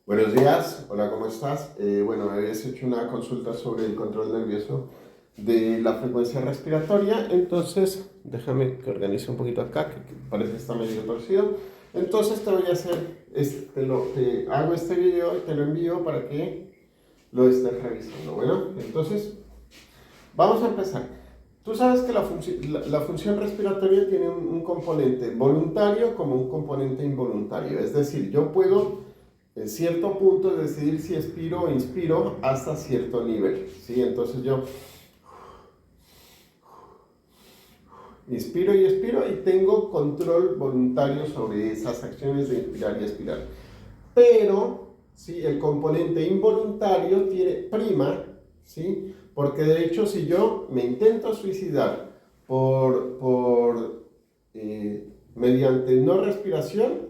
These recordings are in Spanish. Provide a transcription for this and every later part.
Buenos días, hola, ¿cómo estás? Bueno, habías hecho una consulta sobre el control nervioso de la frecuencia respiratoria, entonces déjame que organice un poquito acá, que parece que está medio torcido. Entonces te voy a hacer, te hago este video y te lo envío para que lo estés revisando. Bueno, entonces vamos a empezar. Tú sabes que la función respiratoria tiene un componente voluntario como un componente involuntario, es decir, yo puedo en cierto punto decidir si expiro o inspiro hasta cierto nivel, ¿sí? Entonces yo inspiro y expiro y tengo control voluntario sobre esas acciones de inspirar y expirar. Pero, ¿sí? El componente involuntario tiene prima, ¿sí? Porque de hecho si yo me intento suicidar mediante no respiración,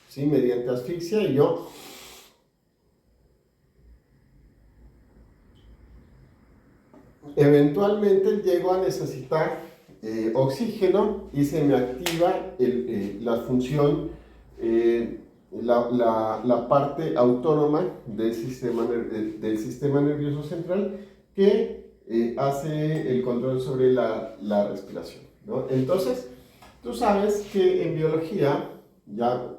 ¿sí? Mediante asfixia, y yo eventualmente llego a necesitar oxígeno y se me activa la función, la parte autónoma del sistema nervioso central que hace el control sobre la respiración, ¿no? Entonces, tú sabes que en biología, ya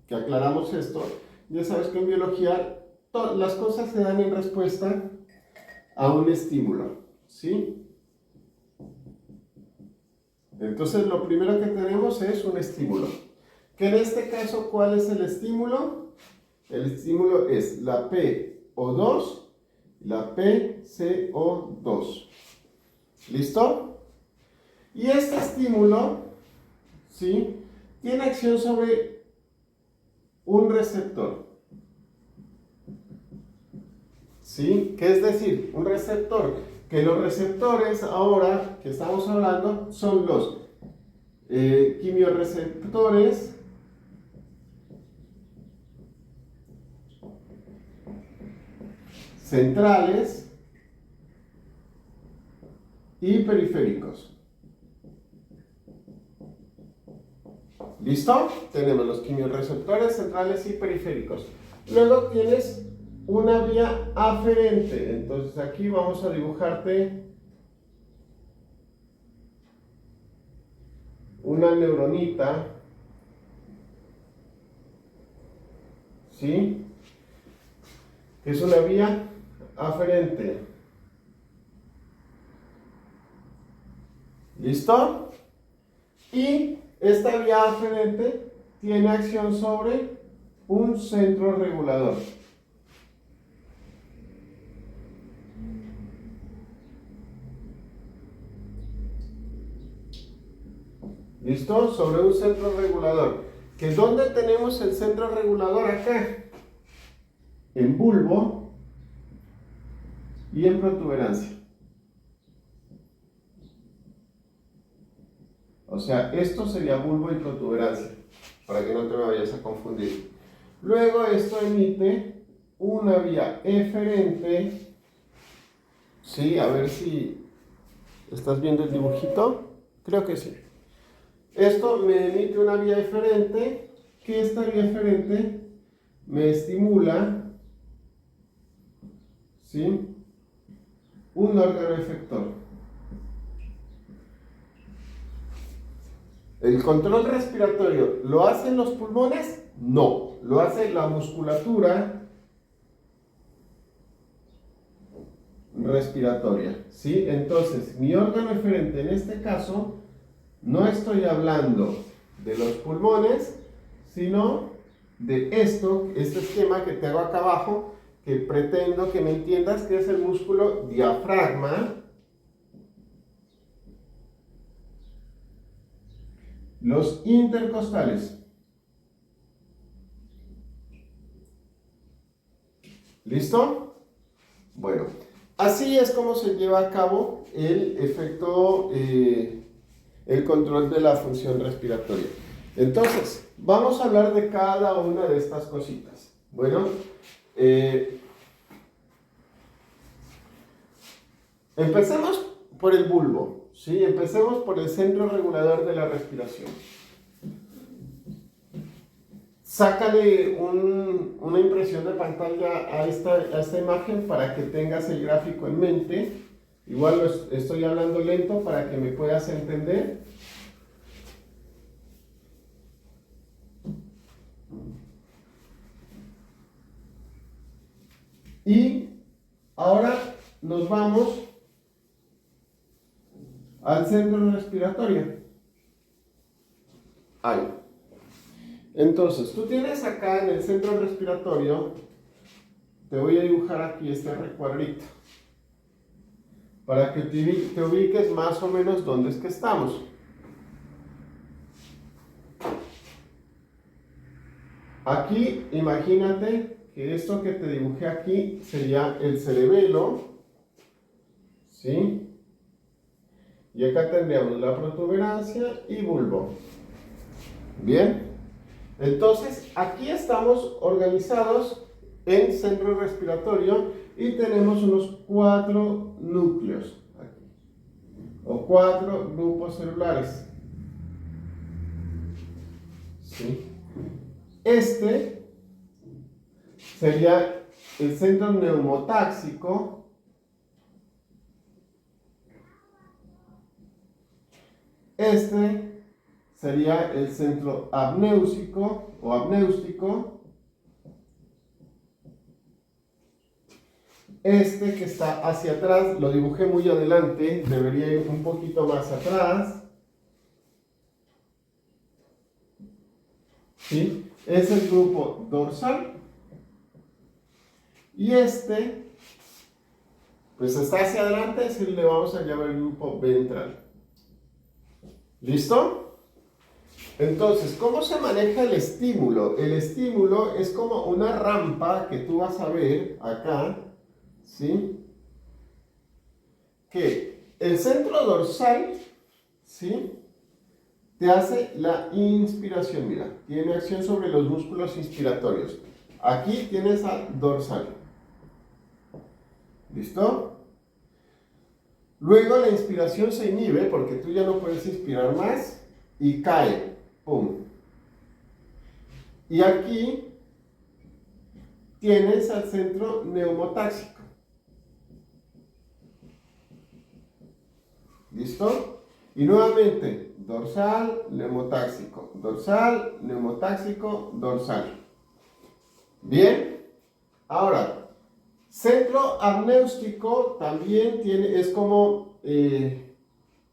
que aclaramos esto, ya sabes que en biología las cosas se dan en respuesta a un estímulo, ¿sí? Entonces lo primero que tenemos es un estímulo. Que en este caso, ¿cuál es el estímulo? El estímulo es la PO2 y la PCO2. ¿Listo? Y este estímulo, ¿sí? Tiene acción sobre un receptor. ¿Sí? ¿Qué es decir? Un receptor. Que los receptores ahora que estamos hablando son los quimiorreceptores centrales y periféricos. ¿Listo? Tenemos los quimiorreceptores centrales y periféricos. Luego tienes una vía aferente. Entonces aquí vamos a dibujarte una neuronita, ¿sí? Que es una vía aferente. ¿Listo? Y esta vía aferente tiene acción sobre un centro regulador. ¿Listo? Sobre un centro regulador. ¿Que dónde tenemos el centro regulador? Acá. En bulbo y en protuberancia. O sea, esto sería bulbo y protuberancia, para que no te me vayas a confundir. Luego esto emite una vía eferente. Sí, a ver si estás viendo el dibujito. Creo que sí. Esto me emite una vía eferente, que esta vía eferente me estimula, ¿sí? Un órgano efector. ¿El control respiratorio lo hacen los pulmones? No, lo hace la musculatura respiratoria, ¿sí? Entonces, mi órgano eferente en este caso, no estoy hablando de los pulmones, sino de este esquema que te hago acá abajo, que pretendo que me entiendas que es el músculo diafragma, los intercostales. ¿Listo? Bueno, así es como se lleva a cabo el efecto, el control de la función respiratoria. Entonces, vamos a hablar de cada una de estas cositas. Bueno, empecemos por el bulbo, ¿sí? Empecemos por el centro regulador de la respiración. Sácale una impresión compresión de pantalla a esta imagen para que tengas el gráfico en mente. Igual estoy hablando lento para que me puedas entender. Y ahora nos vamos al centro respiratorio. Ahí. Entonces, tú tienes acá en el centro respiratorio, te voy a dibujar aquí este recuadrito, para que te ubiques más o menos dónde es que estamos. Aquí, imagínate que esto que te dibujé aquí sería el cerebelo, ¿sí? Y acá tendríamos la protuberancia y bulbo. Bien. Entonces, aquí estamos organizados en centro respiratorio y tenemos unos 4 núcleos aquí, o 4 grupos celulares. ¿Sí? Este sería el centro neumotáxico. Este sería el centro apnéusico o apnéustico. Este que está hacia atrás, lo dibujé muy adelante, debería ir un poquito más atrás. ¿Sí? Es el grupo dorsal. Y este, pues está hacia adelante, es el que le vamos a llamar el grupo ventral. ¿Listo? Entonces, ¿cómo se maneja el estímulo? El estímulo es como una rampa que tú vas a ver acá, ¿sí? Que el centro dorsal, ¿sí? Te hace la inspiración, mira, tiene acción sobre los músculos inspiratorios. Aquí tienes al dorsal. ¿Listo? Luego la inspiración se inhibe porque tú ya no puedes inspirar más y cae. ¡Pum! Y aquí tienes al centro neumotáxico. ¿Listo? Y nuevamente, dorsal, neumotáxico, dorsal, neumotáxico, dorsal. Bien. Ahora, centro apnéustico también es como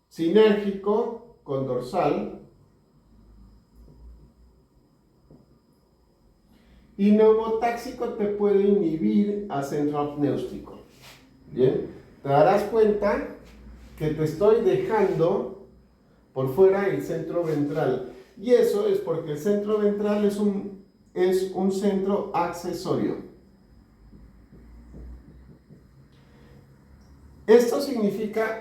sinérgico con dorsal. Y neumotáxico te puede inhibir a centro apnéustico. Bien, te darás cuenta que te estoy dejando por fuera el centro ventral. Y eso es porque el centro ventral es un centro accesorio. Esto significa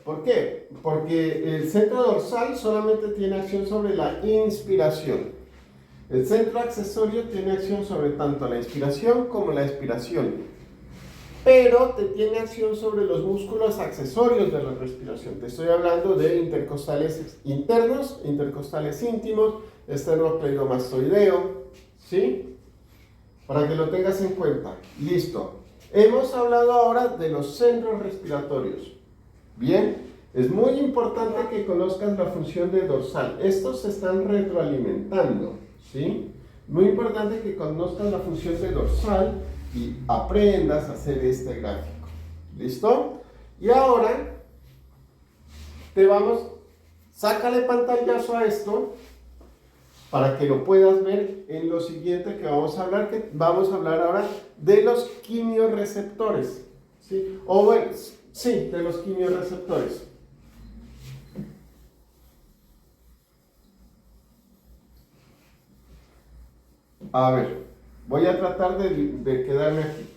¿por qué? Porque el centro dorsal solamente tiene acción sobre la inspiración. El centro accesorio tiene acción sobre tanto la inspiración como la expiración, pero te tiene acción sobre los músculos accesorios de la respiración. Te estoy hablando de intercostales internos, intercostales íntimos, esternocleidomastoideo, ¿sí? Para que lo tengas en cuenta. Listo. Hemos hablado ahora de los centros respiratorios. Bien, es muy importante que conozcas la función de dorsal. Estos se están retroalimentando. ¿Sí? Muy importante que conozcas la función de dorsal y aprendas a hacer este gráfico. ¿Listo? Y ahora sácale pantallazo a esto para que lo puedas ver en lo siguiente que vamos a hablar, ahora de los quimiorreceptores. ¿Sí? O bueno, sí, de los quimiorreceptores. A ver, voy a tratar de quedarme aquí,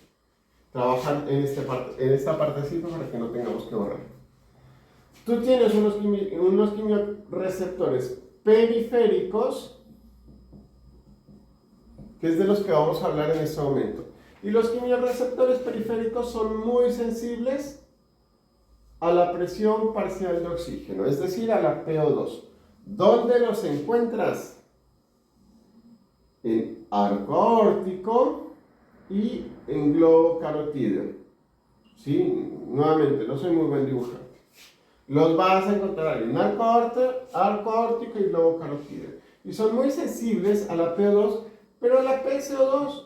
trabajar en esta partecita para que no tengamos que borrar. Tú tienes unos quimiorreceptores periféricos, que es de los que vamos a hablar en este momento. Y los quimiorreceptores periféricos son muy sensibles a la presión parcial de oxígeno, es decir, a la PO2. ¿Dónde los encuentras? En arco aórtico, y en globo carotídeo. ¿Sí? Nuevamente, no soy muy buen dibujante. Los vas a encontrar en arco aórtico y globo carotídeo. Y son muy sensibles a la PO2, pero la PCO2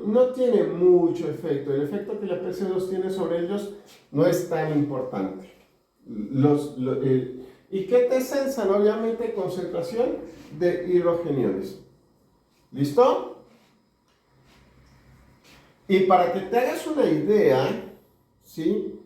no tiene mucho efecto. El efecto que la PCO2 tiene sobre ellos no es tan importante. ¿Y qué te sensan? Obviamente concentración de hidrogeniones. ¿Listo? Y para que te hagas una idea, ¿sí?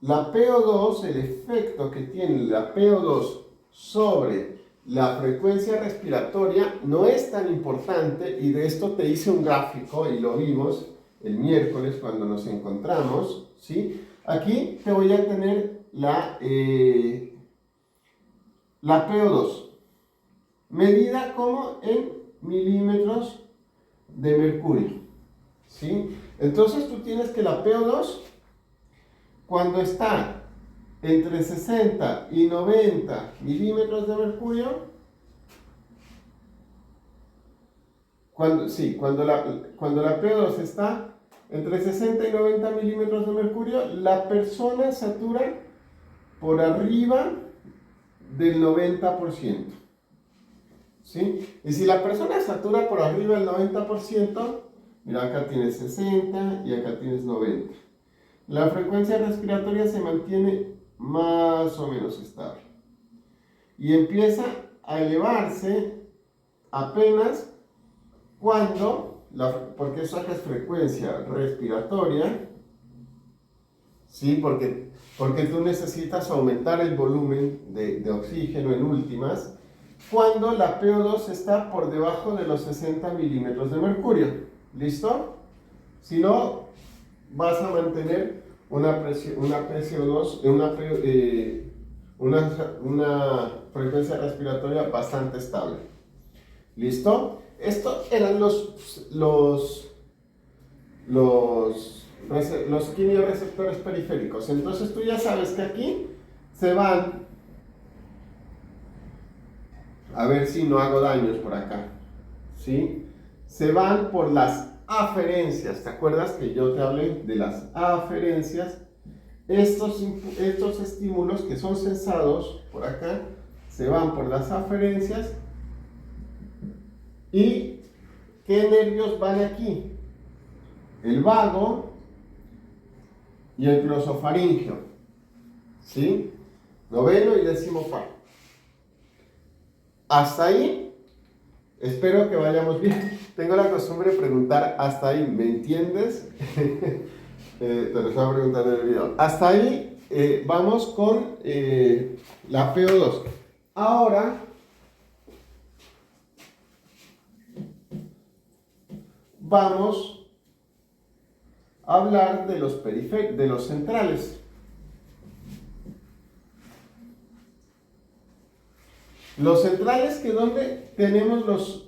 La PO2, el efecto que tiene la PO2 sobre la frecuencia respiratoria no es tan importante, y de esto te hice un gráfico y lo vimos el miércoles cuando nos encontramos, ¿sí? Aquí te voy a tener la PO2 medida como en milímetros de mercurio, ¿sí? Entonces tú tienes que la PO2, cuando está entre 60 y 90 milímetros de mercurio, cuando la PO2 está entre 60 y 90 milímetros de mercurio, la persona satura por arriba del 90%. ¿Sí? Y si la persona satura por arriba del 90%, mira, acá tienes 60 y acá tienes 90. La frecuencia respiratoria se mantiene más o menos estable. Y empieza a elevarse apenas cuando, porque eso acá es frecuencia respiratoria, ¿sí? Porque tú necesitas aumentar el volumen de oxígeno en últimas, cuando la PO2 está por debajo de los 60 milímetros de mercurio. ¿Listo? Si no, vas a mantener una PCO2, una frecuencia respiratoria bastante estable. ¿Listo? Estos eran los quimiorreceptores periféricos. Entonces tú ya sabes que aquí se van, a ver si no hago daños por acá, ¿sí? Se van por las aferencias. ¿Te acuerdas que yo te hablé de las aferencias? Estos estímulos que son sensados por acá se van por las aferencias. ¿Y qué nervios van aquí? El vago y el glosofaringeo, ¿sí? Noveno y décimo par. Hasta ahí, espero que vayamos bien. Tengo la costumbre de preguntar hasta ahí, ¿me entiendes? Te lo estaba preguntando en el video. Hasta ahí vamos con la PO2. Ahora vamos a hablar de los centrales. Los centrales, que donde tenemos los...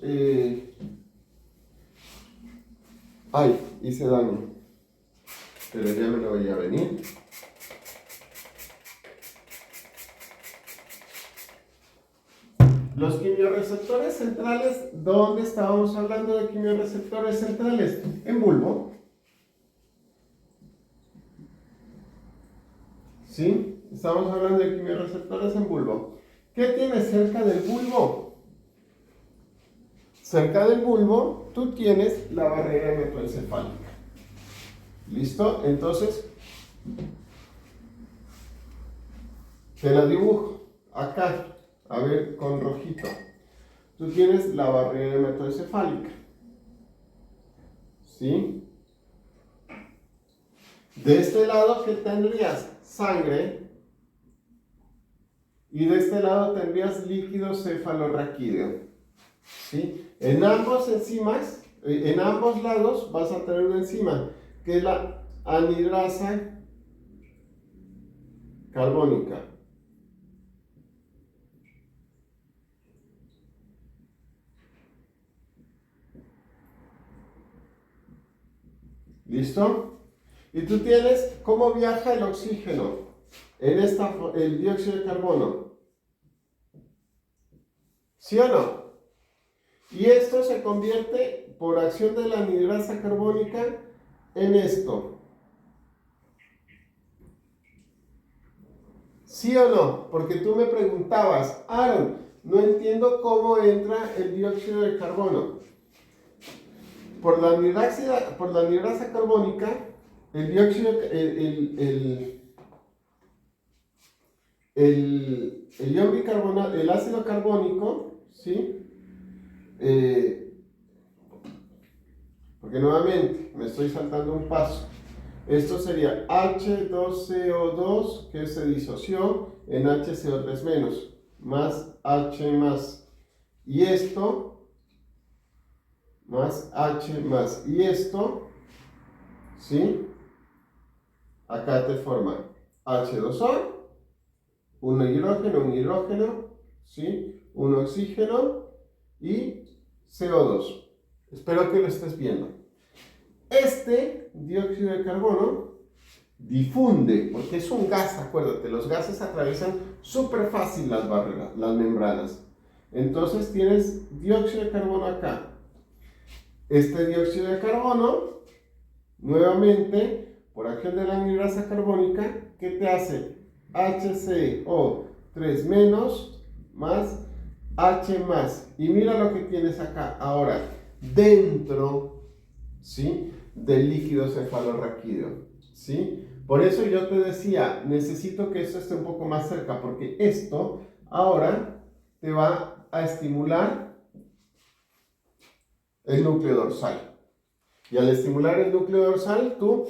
Ay, hice daño. Pero ya me lo voy a venir. Los quimiorreceptores centrales, ¿dónde estábamos hablando de quimiorreceptores centrales? En bulbo. ¿Sí? Estamos hablando de quimiorreceptores en bulbo. ¿Qué tienes cerca del bulbo? Cerca del bulbo tú tienes la barrera hematoencefálica. ¿Listo? Entonces, te la dibujo acá. A ver, con rojito. Tú tienes la barrera hematoencefálica. ¿Sí? De este lado, ¿qué tendrías? Sangre. Y de este lado tendrías líquido cefalorraquídeo. ¿Sí? En ambos lados vas a tener una enzima, que es la anhidrasa carbónica. ¿Listo? Y tú tienes cómo viaja el oxígeno, el dióxido de carbono. ¿Sí o no? Y esto se convierte por acción de la anhidrasa carbónica en esto. ¿Sí o no? Porque tú me preguntabas, Aaron, no entiendo cómo entra el dióxido de carbono. Por la anhidrasa carbónica, el dióxido, el ion bicarbonato, el ácido carbónico, ¿sí? Porque nuevamente me estoy saltando un paso. Esto sería H2CO2 que se disoció en HCO3 menos, más H más. Y esto, más H más. Y esto, ¿sí? Acá te forma H2O, un hidrógeno, ¿sí? Un oxígeno y CO2. Espero que lo estés viendo. Este dióxido de carbono difunde, porque es un gas, acuérdate, los gases atraviesan súper fácil las barreras, las membranas. Entonces tienes dióxido de carbono acá. Este dióxido de carbono, nuevamente, por acción de la anhidrasa carbónica, ¿qué te hace? HCO3 menos más H más. Y mira lo que tienes acá. Ahora, dentro, ¿sí?, del líquido cefalorraquídeo, ¿sí? Por eso yo te decía, necesito que esto esté un poco más cerca, porque esto ahora te va a estimular el núcleo dorsal. Y al estimular el núcleo dorsal, tú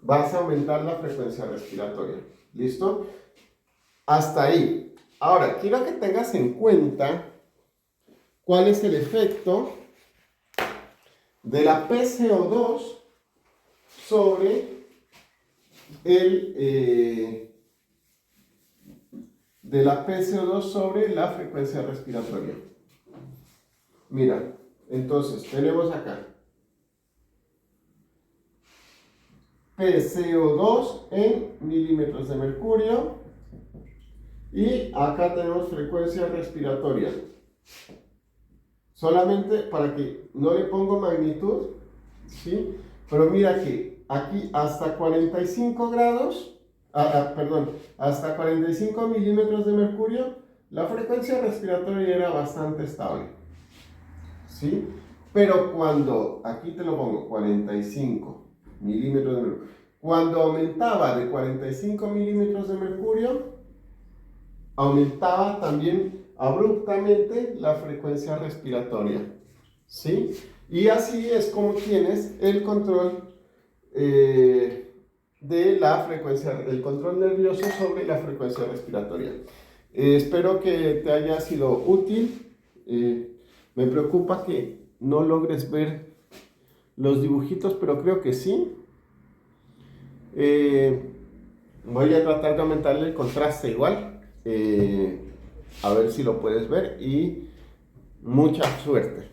vas a aumentar la frecuencia respiratoria. ¿Listo? Hasta ahí. Ahora, quiero que tengas en cuenta cuál es el efecto de la PCO2 sobre la frecuencia respiratoria. Mira, entonces tenemos acá PCO2 en milímetros de mercurio y acá tenemos frecuencia respiratoria. Solamente para que no le pongo magnitud, ¿sí? Pero mira que aquí hasta 45 grados, hasta 45 milímetros de mercurio, la frecuencia respiratoria era bastante estable, ¿sí? Pero cuando, aquí te lo pongo, 45 milímetros de mercurio, cuando aumentaba de 45 milímetros de mercurio, aumentaba también abruptamente la frecuencia respiratoria, ¿sí? Y así es como tienes el control de la frecuencia, el control nervioso sobre la frecuencia respiratoria. Espero que te haya sido útil. Me preocupa que no logres ver los dibujitos, pero creo que sí. Voy a tratar de aumentarle el contraste igual. A ver si lo puedes ver y mucha suerte.